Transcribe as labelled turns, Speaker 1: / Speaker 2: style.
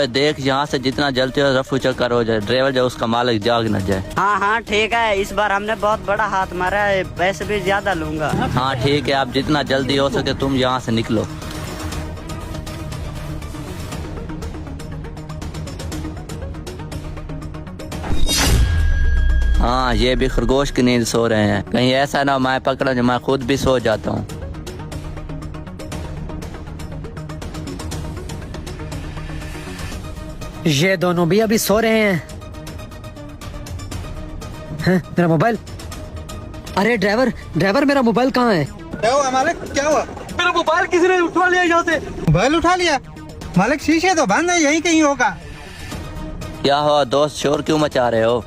Speaker 1: ओए देख, यहाँ से जितना जल्दी हो रफू चक्कर हो जाए, ड्राइवर जो उसका मालिक जाग न जाए।
Speaker 2: हाँ हाँ ठीक है, इस बार हमने बहुत बड़ा हाथ मारा है, पैसे भी ज्यादा लूंगा।
Speaker 1: हाँ ठीक है, आप जितना जल्दी हो सके तुम यहाँ से निकलो। हाँ, ये भी खरगोश की नींद सो रहे हैं, कहीं ऐसा ना मैं पकड़ा जो मैं खुद भी सो जाता हूँ।
Speaker 3: ये दोनों भी अभी सो रहे हैं। मेरा मोबाइल, अरे ड्राइवर मेरा मोबाइल कहाँ है?
Speaker 4: क्या हुआ मालिक, क्या हुआ?
Speaker 3: मेरा मोबाइल किसी ने उठा लिया यहाँ से।
Speaker 4: मोबाइल उठा लिया? मालिक शीशे तो बंद है, यहीं कहीं होगा।
Speaker 1: क्या हुआ दोस्त, शोर क्यों मचा रहे हो?